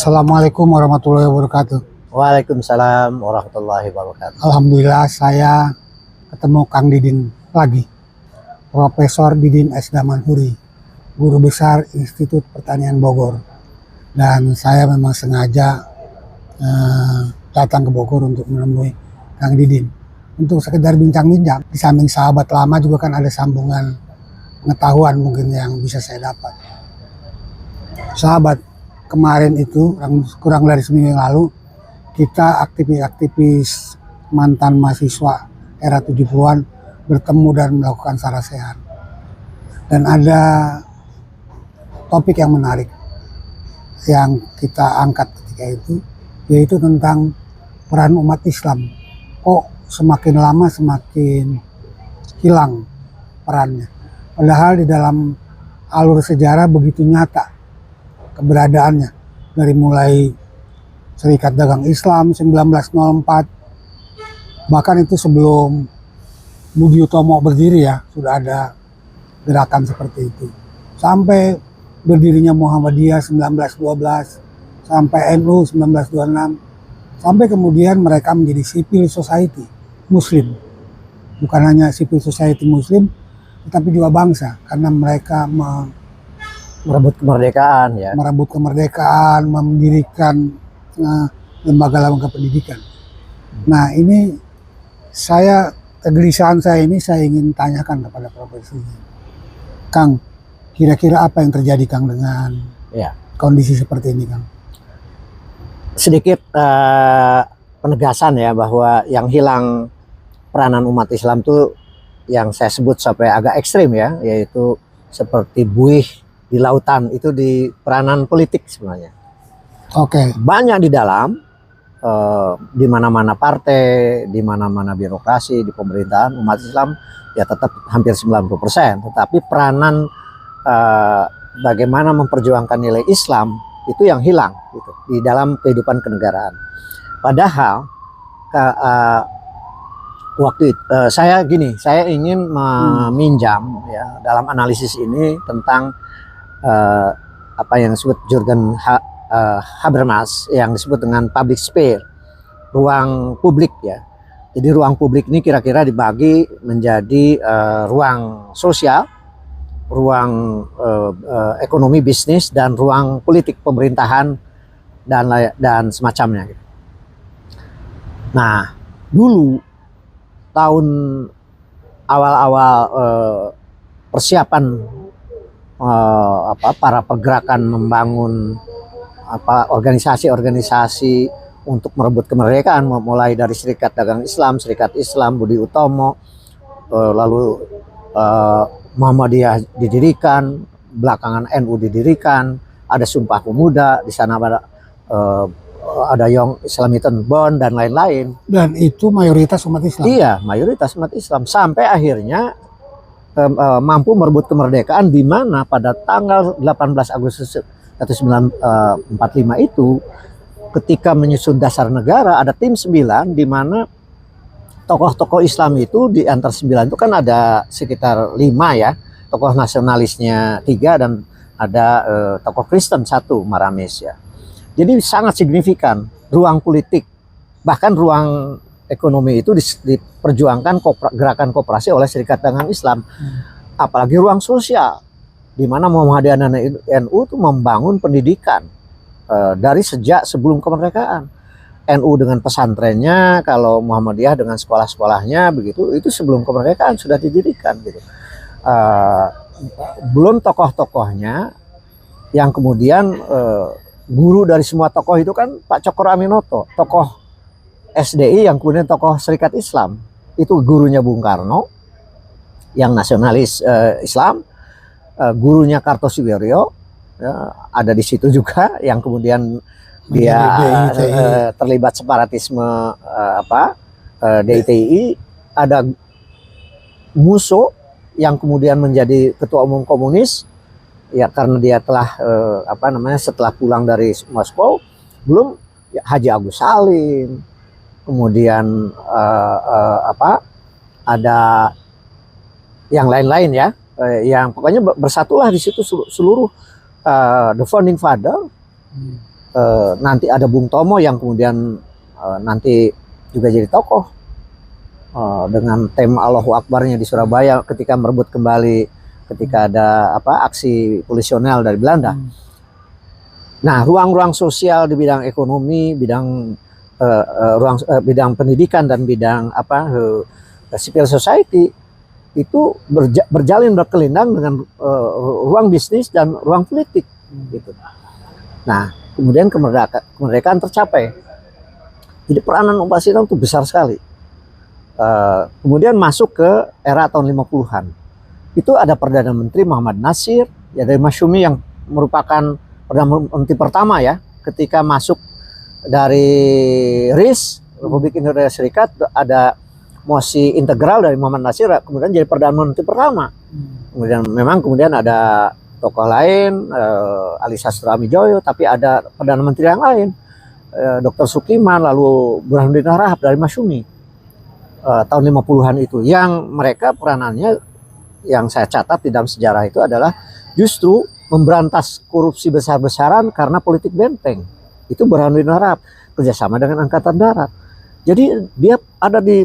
Assalamualaikum warahmatullahi wabarakatuh. Waalaikumsalam warahmatullahi wabarakatuh. Alhamdulillah saya ketemu Kang Didin lagi. Profesor Didin S. Damanhuri, Guru Besar Institut Pertanian Bogor. Dan saya memang sengaja datang ke Bogor untuk menemui Kang Didin. Untuk sekedar bincang-bincang. Di samping sahabat lama juga kan ada sambungan pengetahuan mungkin yang bisa saya dapat. Sahabat, kemarin itu kurang dari seminggu yang lalu kita aktivis mantan mahasiswa era 70-an bertemu dan melakukan sarasehan. Dan ada topik yang menarik yang kita angkat ketika itu, yaitu tentang peran umat Islam. Kok semakin lama semakin hilang perannya. Padahal di dalam alur sejarah begitu nyata keberadaannya, dari mulai Serikat Dagang Islam 1904, bahkan itu sebelum Budi Utomo berdiri ya, sudah ada gerakan seperti itu. Sampai berdirinya Muhammadiyah 1912, sampai NU 1926, sampai kemudian mereka menjadi civil society Muslim. Bukan hanya civil society Muslim, tetapi juga bangsa, karena mereka Merebut kemerdekaan ya. merebut kemerdekaan, mendirikan lembaga-lembaga pendidikan. Nah, ini kegelisahan saya ini saya ingin tanyakan kepada Profesor Kang, kira-kira apa yang terjadi Kang dengan kondisi seperti ini Kang? Sedikit penegasan ya, bahwa yang hilang peranan umat Islam itu yang saya sebut sampai agak ekstrim ya, yaitu seperti buih di lautan, itu di peranan politik sebenarnya. Oke. Banyak di dalam, di mana-mana partai, di mana-mana birokrasi, di pemerintahan umat Islam ya tetap hampir 90%. Tetapi peranan bagaimana memperjuangkan nilai Islam itu yang hilang gitu, di dalam kehidupan kenegaraan. Padahal waktu itu saya ingin meminjam ya dalam analisis ini tentang apa yang disebut Jürgen Habermas, yang disebut dengan public sphere, ruang publik ya. Jadi ruang publik ini kira-kira dibagi menjadi ruang sosial, ruang ekonomi bisnis, dan ruang politik pemerintahan dan semacamnya. Nah, dulu tahun awal-awal persiapan para pergerakan membangun organisasi-organisasi untuk merebut kemerdekaan, mulai dari Serikat Dagang Islam, Serikat Islam, Budi Utomo, lalu Muhammadiyah didirikan, belakangan NU didirikan, ada Sumpah Pemuda, di sana ada Young Islamitan Bond dan lain-lain. Dan itu mayoritas umat Islam. Iya, mayoritas umat Islam, sampai akhirnya mampu merebut kemerdekaan, di mana pada tanggal 18 Agustus 1945 itu, ketika menyusun dasar negara, ada tim 9, di mana tokoh-tokoh Islam itu di antara 9 itu kan ada sekitar 5 ya, tokoh nasionalisnya 3, dan ada tokoh Kristen 1, Maramis ya. Jadi sangat signifikan ruang politik, bahkan ruang ekonomi itu diperjuangkan gerakan koperasi oleh Serikat Dagang Islam. Apalagi ruang sosial, di mana Muhammadiyah dan NU itu membangun pendidikan dari sejak sebelum kemerdekaan. NU dengan pesantrennya, kalau Muhammadiyah dengan sekolah-sekolahnya, begitu, itu sebelum kemerdekaan sudah didirikan gitu. Belum tokoh-tokohnya yang kemudian guru dari semua tokoh itu kan Pak Cokro Aminoto, tokoh SDI yang kemudian tokoh Serikat Islam, itu gurunya Bung Karno yang nasionalis Islam, gurunya Kartosuwiryo ada di situ juga, yang kemudian dia terlibat separatisme DITI. Ada Musso yang kemudian menjadi ketua umum komunis ya, karena dia telah setelah pulang dari Moskow. Belum ya, Haji Agus Salim, kemudian ada yang lain-lain ya, yang pokoknya bersatulah di situ seluruh the founding father nanti ada Bung Tomo yang kemudian nanti juga jadi tokoh dengan tema Allahu Akbarnya di Surabaya ketika merebut kembali ketika ada aksi polisional dari Belanda. Nah, ruang-ruang sosial di bidang ekonomi, bidang pendidikan dan bidang civil society itu berjalin berkelindang dengan ruang bisnis dan ruang politik gitu. Nah, kemudian kemerdekaan tercapai. Jadi peranan umat Islam itu besar sekali. Kemudian masuk ke era tahun 50-an. Itu ada Perdana Menteri Muhammad Nasir ya dari Masyumi yang merupakan Perdana Menteri pertama ya ketika masuk dari RIS Republik Indonesia Serikat, ada mosi integral dari Muhammad Nasir kemudian jadi Perdana Menteri pertama. Kemudian ada tokoh lain, Ali Sastro-Amijoyo, tapi ada Perdana Menteri yang lain, Dr. Sukiman, lalu Burhanuddin Harahap dari Masyumi tahun 50-an itu, yang mereka peranannya yang saya catat di dalam sejarah itu adalah justru memberantas korupsi besar-besaran karena politik benteng. Itu Burhanuddin Harahap kerjasama dengan Angkatan Darat. Jadi dia ada di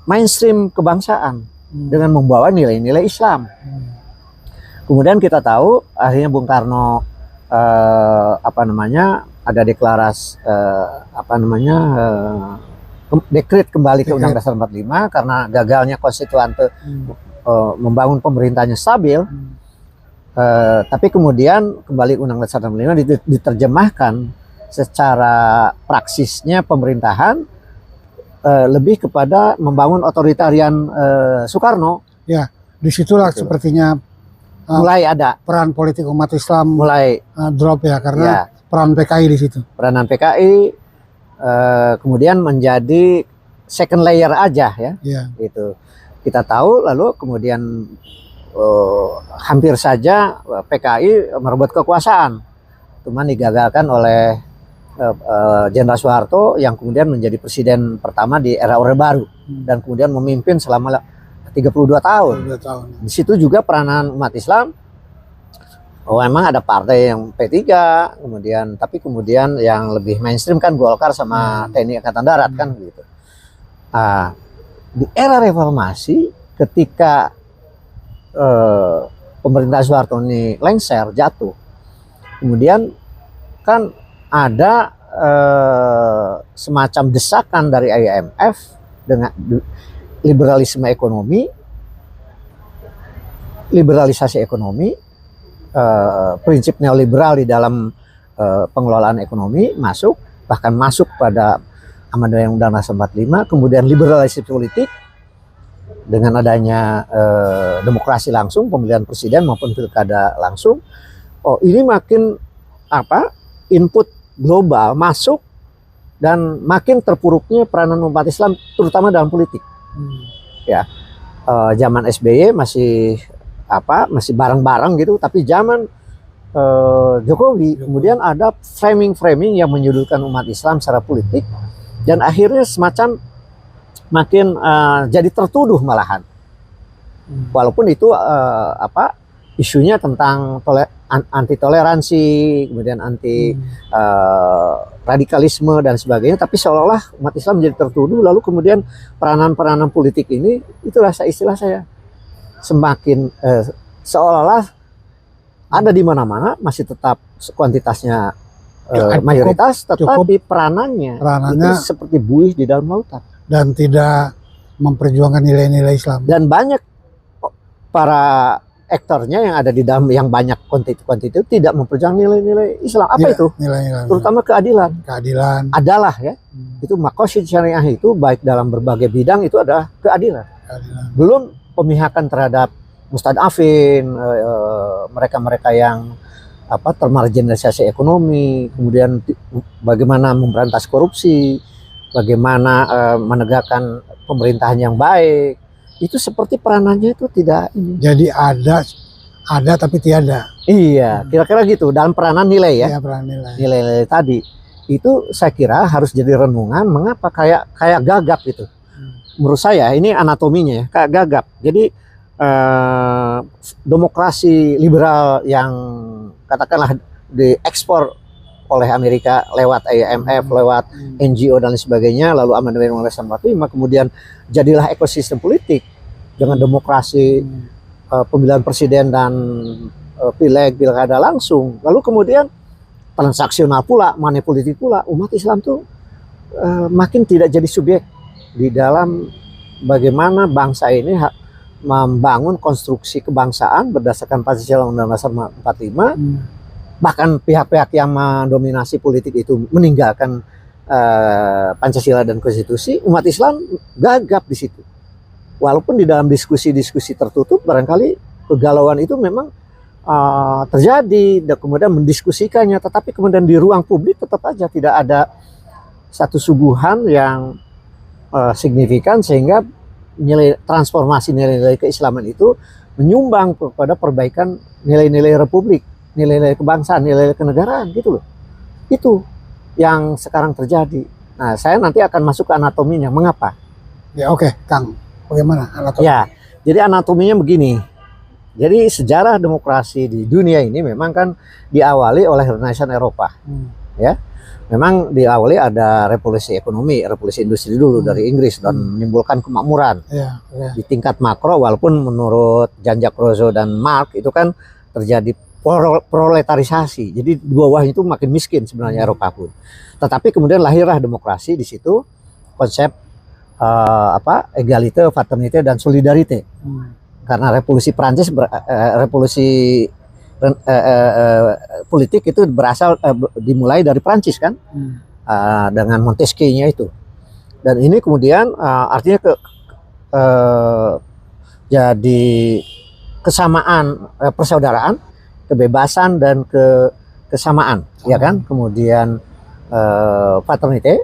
mainstream kebangsaan dengan membawa nilai-nilai Islam. Kemudian kita tahu akhirnya Bung Karno ada deklarasi dekret kembali ke Undang-Undang Dasar 45 karena gagalnya konstituante membangun pemerintahnya stabil. Tapi kemudian kembali Undang-Undang Dasar 45 diterjemahkan secara praksisnya pemerintahan lebih kepada membangun otoritarian Soekarno. Ya, disitulah gitu. Sepertinya mulai ada peran politik umat Islam mulai drop ya karena peran PKI di situ. Peranan PKI kemudian menjadi second layer aja ya. Gitu. Kita tahu lalu kemudian hampir saja PKI merebut kekuasaan, cuman digagalkan oleh Jenderal Soeharto yang kemudian menjadi presiden pertama di era Orde Baru dan kemudian memimpin selama 32 tahun. Di situ juga peranan umat Islam. Memang ada partai yang P3, kemudian yang lebih mainstream kan Golkar sama TNI Angkatan Darat kan gitu. Di era reformasi ketika pemerintah Soeharto ini lengser, jatuh, kemudian kan ada semacam desakan dari IMF dengan liberalisasi ekonomi, prinsip neoliberal di dalam pengelolaan ekonomi bahkan masuk pada amandemen Undang-Undang Dasar 45, kemudian liberalisasi politik dengan adanya demokrasi langsung, pemilihan presiden maupun pilkada langsung. Ini makin input global masuk dan makin terpuruknya peranan umat Islam terutama dalam politik. Zaman SBY masih bareng-bareng gitu, tapi zaman Jokowi kemudian ada framing yang menyudutkan umat Islam secara politik dan akhirnya semacam makin jadi tertuduh malahan. Walaupun itu isunya tentang anti toleransi, kemudian anti radikalisme dan sebagainya, tapi seolah-olah umat Islam menjadi tertuduh, lalu kemudian peranan-peranan politik ini, itulah istilah saya, semakin seolah-olah ada di mana-mana, masih tetap kuantitasnya mayoritas, tetapi peranannya itu seperti buih di dalam lautan. Dan tidak memperjuangkan nilai-nilai Islam. Dan banyak para aktornya yang ada di dalam yang banyak kuantitas tidak memperjuangkan nilai-nilai Islam. Apa itu? Nilai-nilai. Terutama keadilan. Keadilan. Adalah ya. Itu maqasid syariah itu baik dalam berbagai bidang itu adalah keadilan. Belum pemihakan terhadap mustadafin, mereka-mereka yang termarginalisasi ekonomi, kemudian bagaimana memberantas korupsi, bagaimana menegakkan pemerintahan yang baik. Itu seperti peranannya itu tidak ini. Jadi ada tapi tiada. Iya, kira-kira gitu dalam peranan nilai ya. Iya, peranan nilai. Nilai-nilai tadi itu saya kira harus jadi renungan mengapa kayak gagap gitu. Menurut saya ini anatominya ya, kayak gagap. Jadi demokrasi liberal yang katakanlah diekspor oleh Amerika lewat IMF, lewat NGO dan lain sebagainya, lalu amandemen Undang-Undang 45, kemudian jadilah ekosistem politik dengan demokrasi, pemilihan presiden dan pileg, pilkada langsung. Lalu kemudian transaksional pula, money politik pula, umat Islam tuh makin tidak jadi subjek di dalam bagaimana bangsa ini membangun konstruksi kebangsaan berdasarkan Pancasila Undang-Undang 45. Bahkan pihak-pihak yang mendominasi politik itu meninggalkan Pancasila dan konstitusi, umat Islam gagap di situ. Walaupun di dalam diskusi-diskusi tertutup barangkali kegalauan itu memang terjadi, dan kemudian mendiskusikannya, tetapi kemudian di ruang publik tetap aja tidak ada satu suguhan yang signifikan sehingga transformasi nilai-nilai keislaman itu menyumbang kepada perbaikan nilai-nilai republik, nilai-nilai kebangsaan, nilai-nilai kenegaraan gitu loh. Itu yang sekarang terjadi. Nah, saya nanti akan masuk ke anatominya. Mengapa? Ya oke, Kang. Bagaimana anatomi? Ya, jadi anatominya begini. Jadi sejarah demokrasi di dunia ini memang kan diawali oleh Renaissance Eropa. Ya. Memang diawali ada revolusi ekonomi, revolusi industri dulu dari Inggris dan menimbulkan kemakmuran. Di tingkat makro, walaupun menurut Jean-Jacques Rousseau dan Marx itu kan terjadi proletarisasi. Jadi di bawah itu makin miskin sebenarnya Eropa pun. Tetapi kemudian lahirlah demokrasi di situ, konsep egalite, fraternité dan solidarité. Karena revolusi Prancis, revolusi politik itu berasal dimulai dari Prancis kan, dengan Montesquieu-nya itu. Dan ini kemudian artinya jadi kesamaan, persaudaraan, kebebasan dan kesamaan, ya kan. Kemudian fraternité,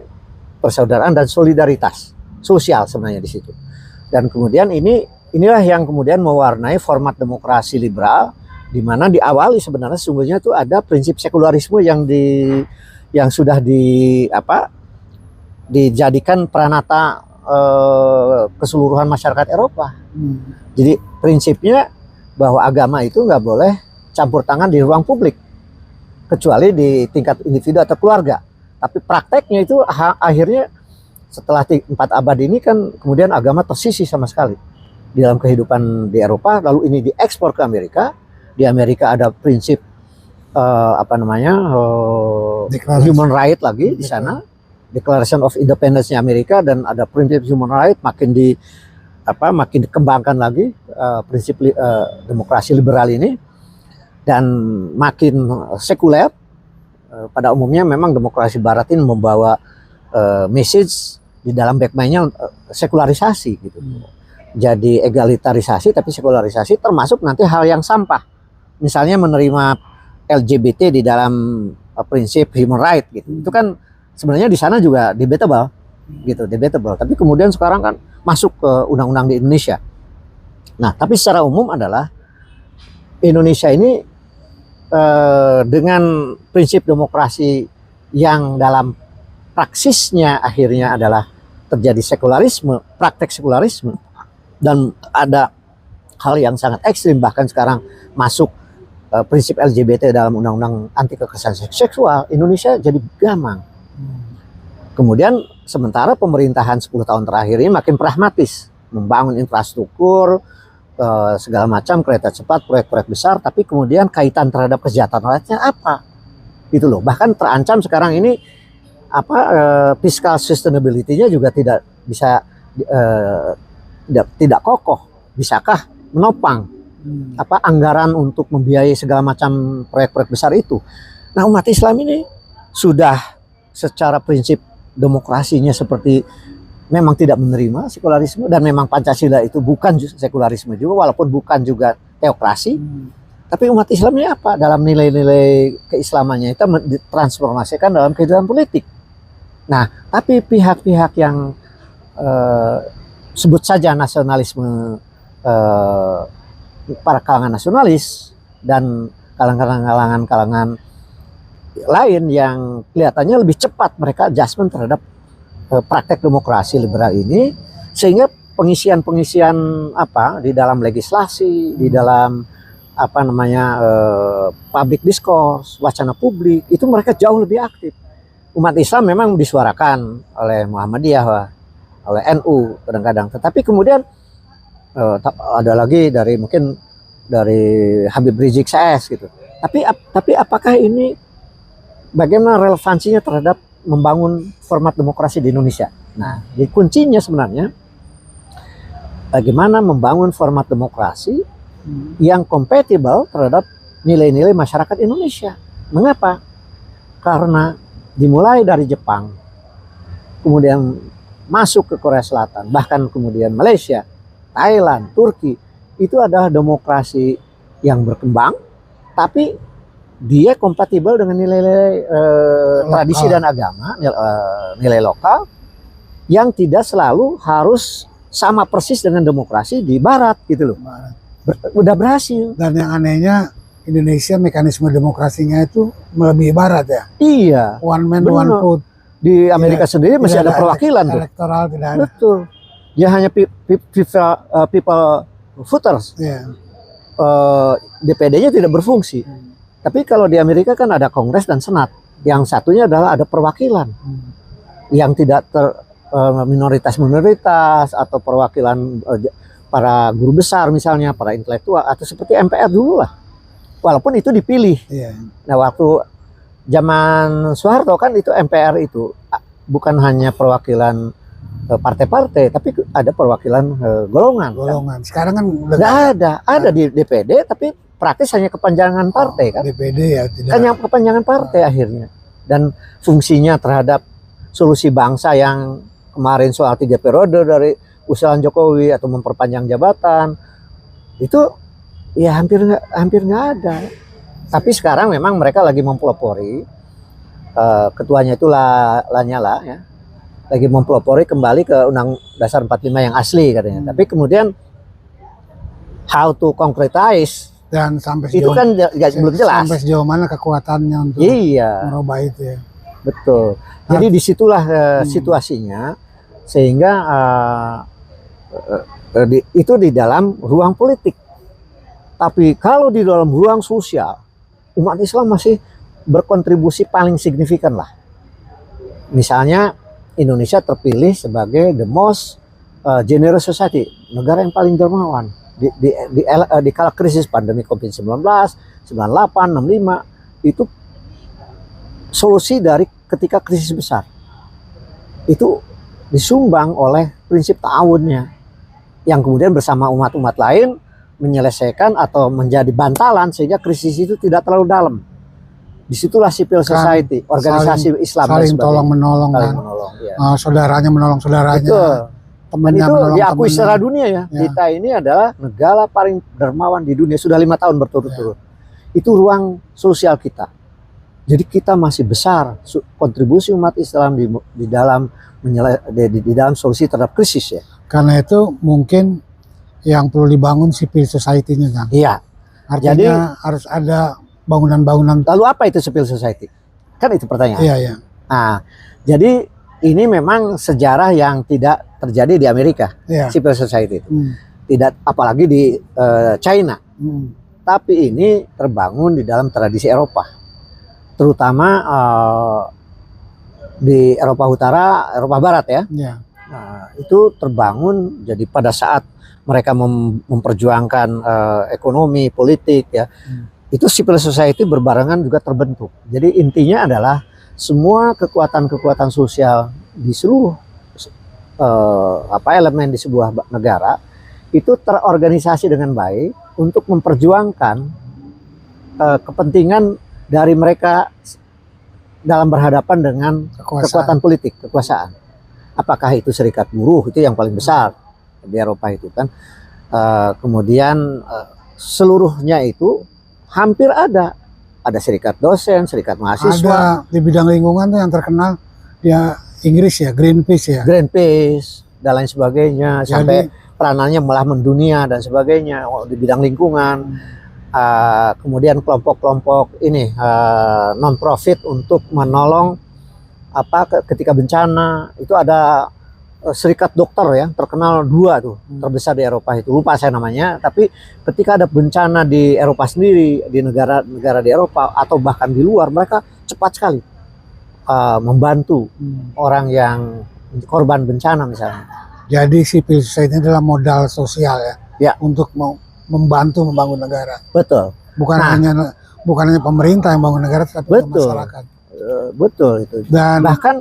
persaudaraan dan solidaritas sosial sebenarnya di situ. Dan kemudian inilah yang kemudian mewarnai format demokrasi liberal, di mana diawali sebenarnya sesungguhnya itu ada prinsip sekularisme yang sudah dijadikan pranata keseluruhan masyarakat Eropa. Jadi prinsipnya bahwa agama itu nggak boleh campur tangan di ruang publik kecuali di tingkat individu atau keluarga. Tapi prakteknya itu akhirnya setelah 4 abad ini kan kemudian agama tersisih sama sekali di dalam kehidupan di Eropa. Lalu ini diekspor ke Amerika. Di Amerika ada prinsip human right lagi di sana, Declaration of Independence-nya Amerika, dan ada prinsip human right makin dikembangkan lagi prinsip demokrasi liberal ini, dan makin sekuler. Pada umumnya memang demokrasi Barat ini membawa message di dalam background-nya sekularisasi gitu. Jadi egalitarisasi tapi sekularisasi, termasuk nanti hal yang sampah. Misalnya menerima LGBT di dalam prinsip human right gitu. Itu kan sebenarnya di sana juga debatable gitu, debatable. Tapi kemudian sekarang kan masuk ke undang-undang di Indonesia. Nah, tapi secara umum adalah Indonesia ini dengan prinsip demokrasi yang dalam praksisnya akhirnya adalah terjadi sekularisme, praktek sekularisme, dan ada hal yang sangat ekstrim, bahkan sekarang masuk prinsip LGBT dalam undang-undang anti kekerasan seksual. Indonesia jadi gamang. Kemudian sementara pemerintahan 10 tahun terakhir ini makin pragmatis, membangun infrastruktur, segala macam, kereta cepat, proyek-proyek besar, tapi kemudian kaitan terhadap kesejahteraan rakyatnya apa? Gitu loh. Bahkan terancam sekarang ini fiscal sustainability-nya juga tidak bisa tidak kokoh. Bisakah menopang anggaran untuk membiayai segala macam proyek-proyek besar itu? Nah, umat Islam ini sudah secara prinsip demokrasinya seperti memang tidak menerima sekularisme, dan memang Pancasila itu bukan sekularisme juga, walaupun bukan juga teokrasi. Tapi umat Islamnya apa? Dalam nilai-nilai keislamannya itu ditransformasikan dalam kehidupan politik. Nah, tapi pihak-pihak yang sebut saja nasionalisme, para kalangan nasionalis dan kalangan lain yang kelihatannya lebih cepat mereka adjustment terhadap praktek demokrasi liberal ini, sehingga pengisian di dalam legislasi, di dalam apa namanya public discourse, wacana publik itu mereka jauh lebih aktif. Umat Islam memang disuarakan oleh Muhammadiyah, oleh NU kadang-kadang, tetapi kemudian ada lagi dari mungkin dari Habib Rizik CS gitu. Tapi apakah ini bagaimana relevansinya terhadap membangun format demokrasi di Indonesia? Nah, jadi kuncinya sebenarnya bagaimana membangun format demokrasi yang kompatibel terhadap nilai-nilai masyarakat Indonesia. Mengapa? Karena dimulai dari Jepang, kemudian masuk ke Korea Selatan, bahkan kemudian Malaysia, Thailand, Turki, itu adalah demokrasi yang berkembang, tapi dia kompatibel dengan nilai-nilai tradisi dan agama, nilai lokal, yang tidak selalu harus sama persis dengan demokrasi di Barat gitu loh. Udah berhasil. Dan yang anehnya Indonesia mekanisme demokrasinya itu melebihi Barat ya. Iya. One man Benar. one vote. Di Amerika sendiri masih ada perwakilan tuh. Elektoral tidak ada. Betul. Dia hanya people voters. Iya. DPD-nya tidak berfungsi. Tapi kalau di Amerika kan ada Kongres dan Senat. Yang satunya adalah ada perwakilan. Yang tidak minoritas-minoritas atau perwakilan para guru besar misalnya, para intelektual, atau seperti MPR dulu lah. Walaupun itu dipilih. Iya. Nah, waktu zaman Soeharto kan itu MPR itu bukan hanya perwakilan partai-partai, tapi ada perwakilan golongan. Golongan. Sekarang kan Nggak ada di DPD, tapi praktis hanya kepanjangan partai kan. DPD ya tidak. Kan yang kepanjangan partai akhirnya. Dan fungsinya terhadap solusi bangsa yang kemarin soal 3 periode dari usulan Jokowi atau memperpanjang jabatan itu ya hampir nggak ada. Tapi sekarang memang mereka lagi mempelopori, ketuanya itu Lanyala ya, lagi mempelopori kembali ke Undang Dasar 45 yang asli katanya. Tapi kemudian how to concretize Dan sampai itu sejauh, kan belum jelas. Sampai sejauh mana kekuatannya untuk merubah itu ya. Betul. Jadi disitulah situasinya, sehingga itu di dalam ruang politik. Tapi kalau di dalam ruang sosial, umat Islam masih berkontribusi paling signifikan lah. Misalnya Indonesia terpilih sebagai the most generous society, negara yang paling dermawan di kala krisis pandemi COVID-19, 98, 65 itu solusi dari ketika krisis besar itu disumbang oleh prinsip ta'awunnya yang kemudian bersama umat-umat lain menyelesaikan atau menjadi bantalan sehingga krisis itu tidak terlalu dalam. Disitulah civil society, organisasi Islam saling tolong menolong kan. Ya. Saudaranya menolong saudaranya. Betul. Temannya itu menolong diakui temannya. secara dunia ya. Kita ini adalah negara paling dermawan di dunia sudah 5 tahun berturut-turut. Itu ruang sosial kita. Jadi kita masih besar kontribusi umat Islam di dalam di dalam solusi terhadap krisis ya. Karena itu mungkin yang perlu dibangun civil society-nya kan. Iya. Artinya Jadi harus ada bangunan-bangunan. lalu apa itu civil society? Kan itu pertanyaan. Iya, iya. Nah, jadi ini memang sejarah yang tidak terjadi di Amerika. Iya. Civil society itu. Tidak apalagi di China. Tapi ini terbangun di dalam tradisi Eropa. Terutama di Eropa Utara, Eropa Barat ya. Iya. Nah, itu terbangun jadi pada saat mereka memperjuangkan ekonomi, politik ya. Itu civil society berbarengan juga terbentuk. Jadi intinya adalah semua kekuatan-kekuatan sosial di seluruh elemen di sebuah negara itu terorganisasi dengan baik untuk memperjuangkan kepentingan dari mereka dalam berhadapan dengan kekuatan politik, kekuasaan. Apakah itu serikat buruh, itu yang paling besar di Eropa itu kan. Kemudian seluruhnya itu hampir ada serikat dosen, serikat mahasiswa. Ada di bidang lingkungan tuh yang terkenal ya Inggris ya, Greenpeace ya. Greenpeace dan lain sebagainya. Jadi, sampai peranannya malah mendunia dan sebagainya di bidang lingkungan. Kemudian kelompok-kelompok ini non profit untuk menolong ketika bencana itu ada serikat dokter ya, terkenal dua tuh, terbesar di Eropa itu. Lupa saya namanya, tapi ketika ada bencana di Eropa sendiri, di negara-negara di Eropa atau bahkan di luar, mereka cepat sekali membantu orang yang korban bencana misalnya. Jadi civil society adalah modal sosial ya, Ya. untuk membantu membangun negara. Betul. Bukan Nah. hanya pemerintah yang membangun negara, tapi juga Betul. masyarakat. Betul itu. Dan Bahkan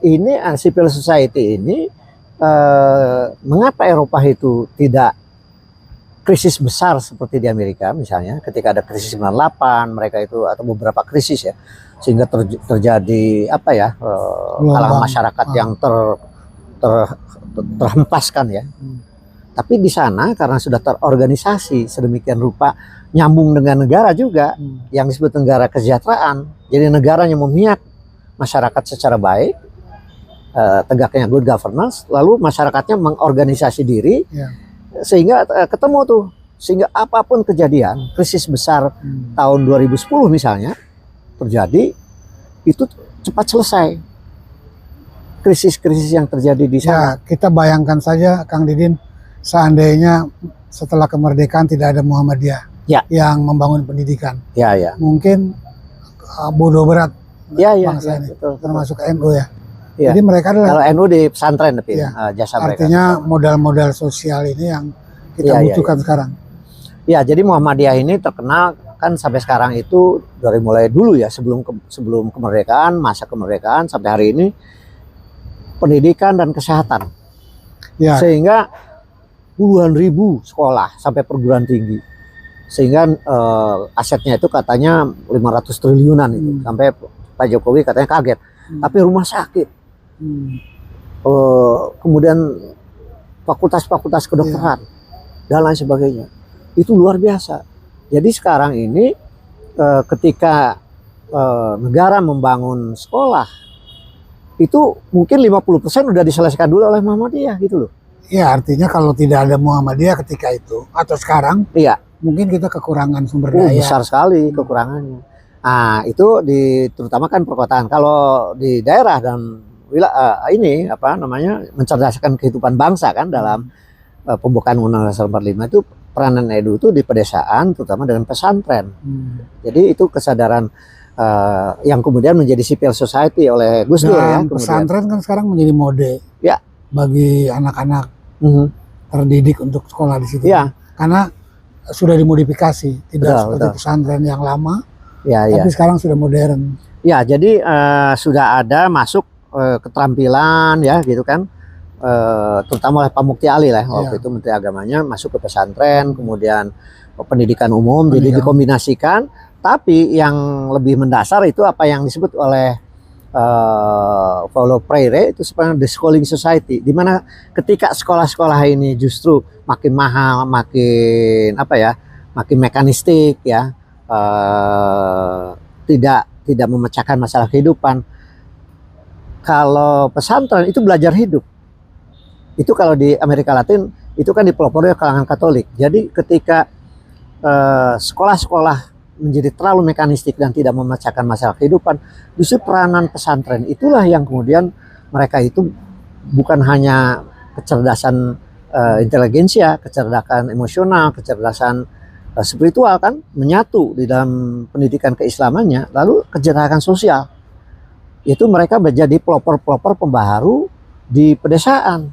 ini civil society ini mengapa Eropa itu tidak krisis besar seperti di Amerika misalnya, ketika ada krisis 98 mereka itu atau beberapa krisis ya, sehingga terjadi apa ya, kalangan masyarakat yang terhempaskan ya. Tapi di sana karena sudah terorganisasi sedemikian rupa, nyambung dengan negara juga yang disebut negara kesejahteraan. Jadi negaranya memihak masyarakat secara baik, tegaknya good governance, lalu masyarakatnya mengorganisasi diri, sehingga ketemu tuh, sehingga apapun kejadian, krisis besar tahun 2010 misalnya terjadi, itu cepat selesai. Krisis-krisis yang terjadi di sana. ya, kita bayangkan saja Kang Didin, seandainya setelah kemerdekaan tidak ada Muhammadiyah yang membangun pendidikan, Ya, ya. mungkin bodoh berat Ya, bangsa ini, betul. termasuk NU ya. Ya. Jadi mereka adalah, Kalau NU di pesantren tapi jasa mereka. artinya modal-modal sosial ini yang kita butuhkan sekarang. Ya, jadi Muhammadiyah ini terkenal kan sampai sekarang itu dari mulai dulu ya, sebelum kemerdekaan, masa kemerdekaan sampai hari ini, pendidikan dan kesehatan. Ya. Sehingga puluhan ribu sekolah sampai perguruan tinggi. Sehingga asetnya itu katanya 500 triliunan itu. Sampai Pak Jokowi katanya kaget. Tapi rumah sakit, kemudian fakultas-fakultas kedokteran dan lain sebagainya, itu luar biasa. Jadi sekarang ini ketika negara membangun sekolah, itu mungkin 50% udah diselesaikan dulu oleh Muhammadiyah gitu loh. Ya, artinya kalau tidak ada Muhammadiyah ketika itu atau sekarang, Iya, mungkin kita kekurangan sumber daya. besar sekali kekurangannya. Nah, itu terutama kan perkotaan. Kalau di daerah dan ini apa namanya, mencerdaskan kehidupan bangsa kan dalam pembukaan Undang-Undang 45 itu, peranan edu itu di pedesaan terutama dengan pesantren. Jadi itu kesadaran yang kemudian menjadi civil society oleh Gus Dur ya. Pesantren kan sekarang menjadi mode bagi anak-anak terdidik untuk sekolah di situ. Ya. Karena sudah dimodifikasi, tidak seperti pesantren yang lama, tapi sekarang sudah modern. Ya, jadi sudah ada masuk keterampilan ya gitu kan, terutama oleh Pak Mukti Ali lah waktu itu Menteri Agamanya, masuk ke pesantren, kemudian pendidikan umum, jadi dikombinasikan. Tapi yang lebih mendasar itu apa yang disebut oleh Paulo Freire itu sebenarnya the schooling society, di mana ketika sekolah-sekolah ini justru makin mahal, makin apa ya, makin mekanistik ya, tidak memecahkan masalah kehidupan. Kalau pesantren itu belajar hidup. Itu kalau di Amerika Latin itu kan dipelopori oleh kalangan Katolik. Jadi ketika sekolah-sekolah menjadi terlalu mekanistik dan tidak memecahkan masalah kehidupan, justru peranan pesantren itulah yang kemudian mereka itu bukan hanya kecerdasan inteligensia, kecerdasan emosional, kecerdasan spiritual kan menyatu di dalam pendidikan keislamannya, lalu kecerdasan sosial. Itu mereka menjadi pelopor-pelopor pembaharu di pedesaan.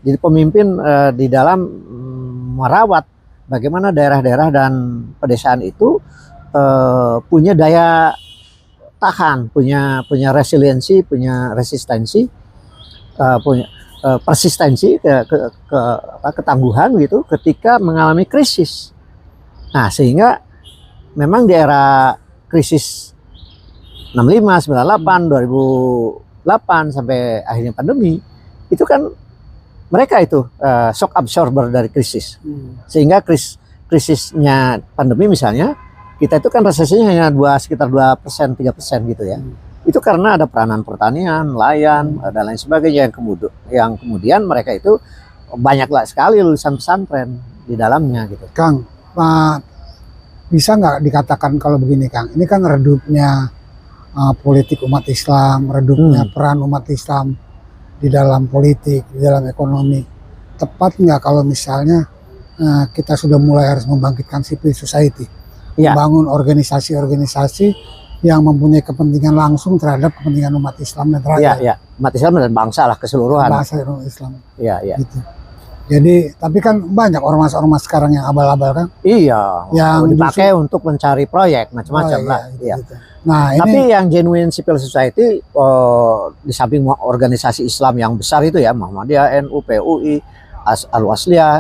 Jadi pemimpin di dalam merawat bagaimana daerah-daerah dan pedesaan itu punya daya tahan, punya resiliensi, punya resistensi, punya persistensi, ketangguhan gitu ketika mengalami krisis. Nah, sehingga memang di era krisis 65, 98, 2008 sampai akhirnya pandemi, itu kan mereka itu shock absorber dari krisis. Sehingga krisisnya pandemi misalnya, kita itu kan resesinya hanya sekitar 2%, 3% gitu ya. Itu karena ada peranan pertanian, nelayan, dan lain sebagainya yang kemudian mereka itu banyaklah sekali lulusan pesantren di dalamnya gitu. Kang, bisa nggak dikatakan kalau begini Kang, ini kan redupnya politik umat Islam, redupnya peran umat Islam di dalam politik, di dalam ekonomi. Tepat nggak kalau misalnya kita sudah mulai harus membangkitkan civil society, Ya. membangun organisasi-organisasi yang mempunyai kepentingan langsung terhadap kepentingan umat Islam dan Iya, rakyat, iya. Umat Islam dan bangsa lah keseluruhan. bahasa umat Islam. Iya, iya. Gitu. Jadi, tapi kan banyak ormas-ormas sekarang yang abal-abal kan, Iya. yang dipakai untuk mencari proyek macam-macam lah. Iya. gitu. Nah, Tapi ini yang genuine civil society di samping organisasi Islam yang besar itu ya, Muhammadiyah, NU, PUI, Al-Wasliyah,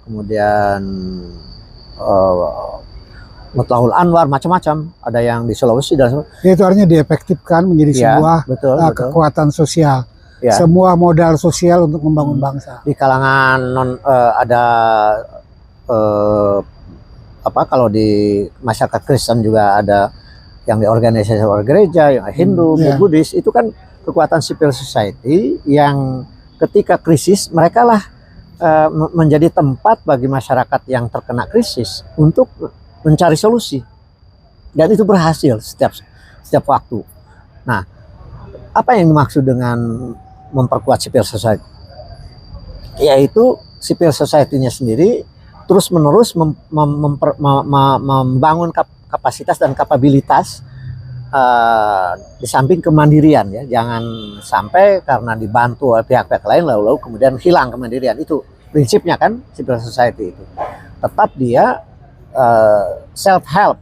kemudian Mutlahul Anwar, macam-macam. Ada yang di Sulawesi dan itu artinya diefektifkan menjadi ya, sebuah betul. kekuatan sosial, Ya. sebuah modal sosial untuk membangun bangsa. Di kalangan ada kalau di masyarakat Kristen juga ada yang di organisasi gereja, yang Hindu, Buddhis, itu kan kekuatan civil society yang ketika krisis mereka lah menjadi tempat bagi masyarakat yang terkena krisis untuk mencari solusi, dan itu berhasil setiap waktu. Nah, apa yang dimaksud dengan memperkuat civil society? Yaitu civil society-nya sendiri terus-menerus membangun kapasitas dan kapabilitas di samping kemandirian ya. Jangan sampai karena dibantu oleh pihak-pihak lain lalu kemudian hilang kemandirian. Itu prinsipnya kan civil society itu. Tetap dia self help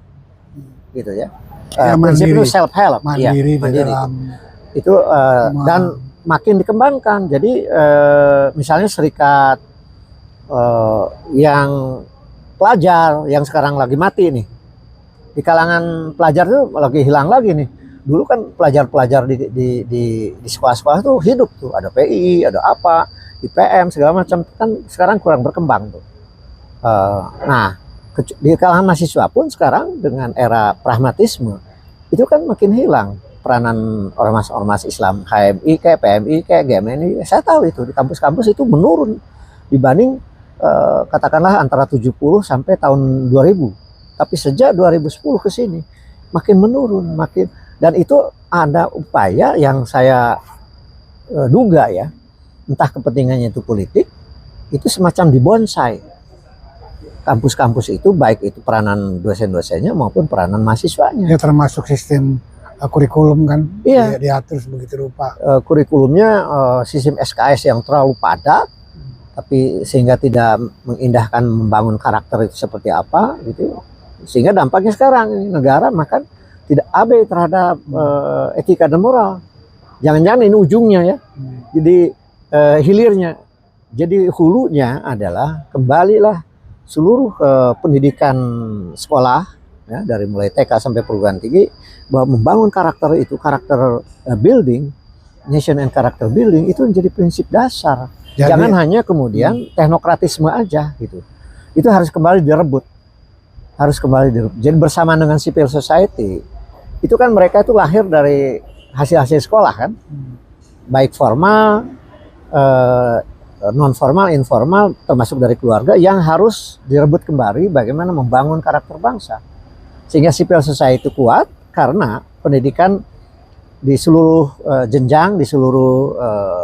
gitu ya. Prinsip itu self help, mandiri, mandiri dalam itu dan makin dikembangkan. Jadi misalnya serikat yang pelajar yang sekarang lagi mati nih, di kalangan pelajar itu lagi hilang lagi nih. Dulu kan pelajar-pelajar di sekolah-sekolah itu hidup tuh, ada PI, ada apa, IPM segala macam, kan sekarang kurang berkembang tuh. Nah, di kalangan mahasiswa pun sekarang dengan era pragmatisme itu kan makin hilang peranan ormas-ormas Islam, HMI kayak PMI kayak GMNI. Saya tahu itu di kampus-kampus itu menurun dibanding katakanlah antara 70 sampai tahun 2000. Tapi sejak 2010 ke sini makin menurun, dan itu ada upaya yang saya duga ya, entah kepentingannya itu politik, itu semacam dibonsai kampus-kampus itu, baik itu peranan dosen-dosennya maupun peranan mahasiswanya. Ya, termasuk sistem kurikulum kan, iya, diatur sebegitu rupa. Kurikulumnya sistem SKS yang terlalu padat, tapi sehingga tidak mengindahkan membangun karakter itu seperti apa gitu. Sehingga dampaknya sekarang negara makan tidak abai terhadap etika dan moral. Jangan-jangan ini ujungnya ya. Jadi hilirnya. Jadi hulunya adalah kembalilah seluruh pendidikan sekolah ya, dari mulai TK sampai perguruan tinggi, bahwa membangun karakter itu, karakter building, nation and character building itu menjadi prinsip dasar. Jadi, jangan hanya kemudian teknokratisme aja gitu. Itu harus kembali direbut. Jadi bersama dengan civil society itu kan mereka itu lahir dari hasil-hasil sekolah kan, baik formal, non formal, informal, termasuk dari keluarga, yang harus direbut kembali bagaimana membangun karakter bangsa sehingga civil society itu kuat karena pendidikan di seluruh jenjang, di seluruh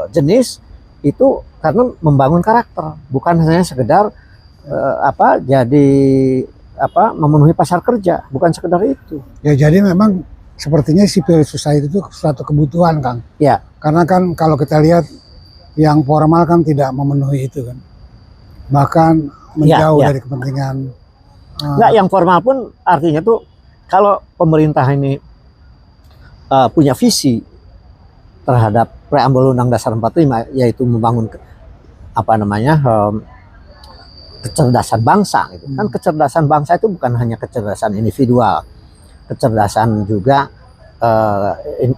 jenis itu karena membangun karakter, bukan hanya sekedar memenuhi pasar kerja, bukan sekedar itu. Ya, jadi memang sepertinya civil society itu suatu kebutuhan, Kang. Ya. Karena kan kalau kita lihat yang formal kan tidak memenuhi itu kan, bahkan menjauh dari kepentingan. Enggak, yang formal pun artinya tuh kalau pemerintah ini punya visi terhadap preambul Undang Dasar 45, yaitu membangun kecerdasan bangsa gitu. Kan kecerdasan bangsa itu bukan hanya kecerdasan individual, kecerdasan juga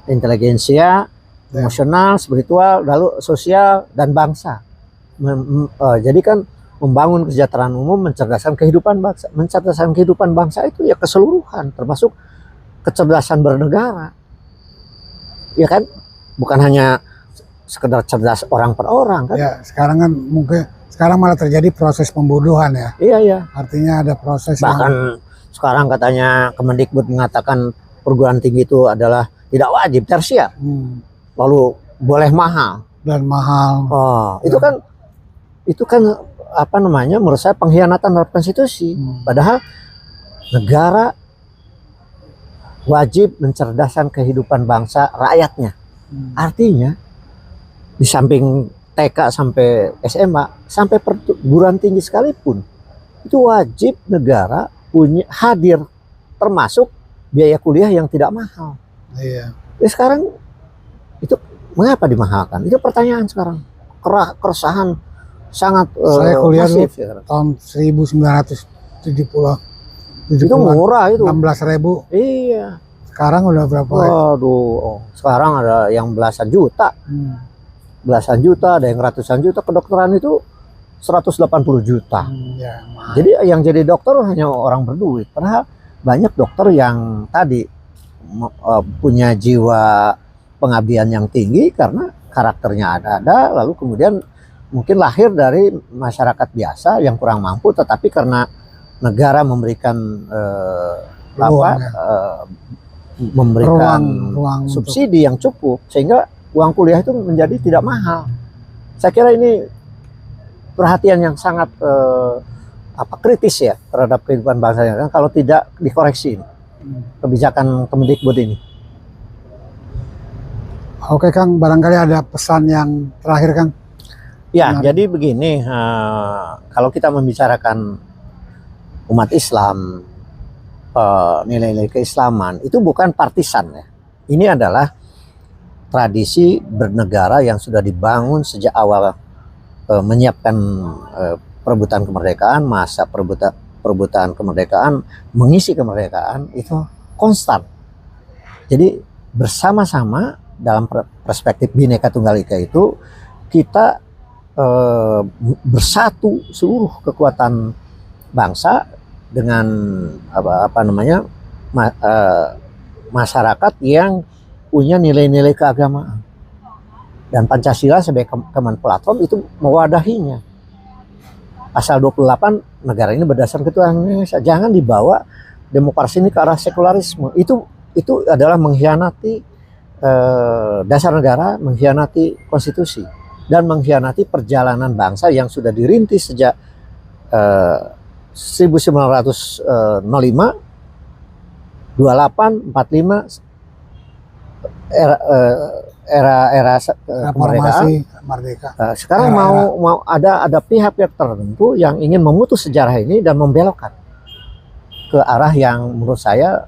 intelijensia, emosional, spiritual, lalu sosial dan bangsa. Jadi kan membangun kesejahteraan umum, mencerdaskan kehidupan bangsa. Mencerdaskan kehidupan bangsa itu ya keseluruhan, termasuk kecerdasan bernegara. Ya kan? Bukan hanya sekedar cerdas orang per orang kan. Ya, sekarang kan mungkin sekarang malah terjadi proses pembodohan ya. Iya, iya. Artinya ada proses bahkan sekarang katanya Kemendikbud mengatakan perguruan tinggi itu adalah tidak wajib, tersier. Lalu boleh mahal. dan mahal. Oh, itu kan apa namanya? Menurut saya pengkhianatan terhadap konstitusi. Padahal negara wajib mencerdaskan kehidupan bangsa rakyatnya. Artinya di samping TK sampai SMA sampai perguruan tinggi sekalipun itu wajib negara punya hadir, termasuk biaya kuliah yang tidak mahal. Iya. Ya sekarang itu mengapa dimahalkan? Itu pertanyaan sekarang. Keresahan sangat Saya kuliah dulu masif ya. tahun 1970. Itu murah itu. 16.000. Iya. Sekarang udah berapa? Waduh, sekarang ada yang belasan juta. Belasan juta, ada yang ratusan juta. Kedokteran itu 180 juta. Ya, Jadi yang jadi dokter hanya orang berduit. Padahal banyak dokter yang tadi punya jiwa pengabdian yang tinggi karena karakternya ada, lalu kemudian mungkin lahir dari masyarakat biasa yang kurang mampu, tetapi karena negara memberikan ruang subsidi yang cukup sehingga uang kuliah itu menjadi tidak mahal. Saya kira ini perhatian yang sangat kritis ya terhadap kehidupan bangsanya kan, kalau tidak dikoreksi kebijakan Kemendikbud ini. Oke Kang, barangkali ada pesan yang terakhir Kang. Ya, jadi begini, kalau kita membicarakan umat Islam, nilai-nilai keislaman itu bukan partisan ya. Ini adalah tradisi bernegara yang sudah dibangun sejak awal menyiapkan perebutan kemerdekaan, masa perebutan kemerdekaan, mengisi kemerdekaan itu konstan. Jadi bersama-sama dalam perspektif Bhinneka Tunggal Ika itu kita bersatu seluruh kekuatan bangsa dengan masyarakat yang punya nilai-nilai keagamaan, dan Pancasila sebagai common platform itu mewadahinya. Pasal 28 negara ini berdasarkan ketuhanan Indonesia, jangan dibawa demokrasi ini ke arah sekularisme. Itu adalah mengkhianati dasar negara, mengkhianati konstitusi, dan mengkhianati perjalanan bangsa yang sudah dirintis sejak 1905, 28, 45, era kemerdekaan. Sekarang mau ada pihak-pihak tertentu yang ingin memutus sejarah ini dan membelokkan ke arah yang menurut saya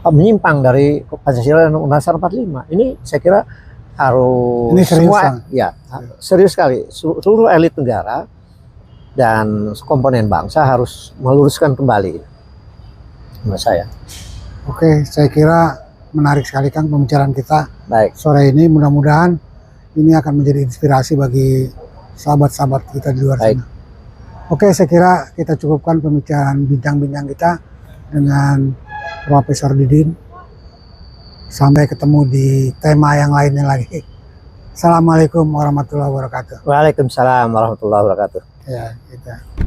menyimpang dari Pancasila dan Undang-Undang 45. Ini saya kira harus ini serius, semua ya serius sekali, seluruh elit negara dan komponen bangsa harus meluruskan kembali menurut saya. Oke, saya kira menarik sekali Kang pembicaraan kita. Baik. Sore ini, mudah-mudahan ini akan menjadi inspirasi bagi sahabat-sahabat kita di luar sana. Oke, saya kira kita cukupkan pembicaraan bincang-bincang kita dengan Profesor Didin. Sampai ketemu di tema yang lainnya lagi. Assalamualaikum warahmatullahi wabarakatuh. Waalaikumsalam warahmatullahi wabarakatuh. Ya, kita.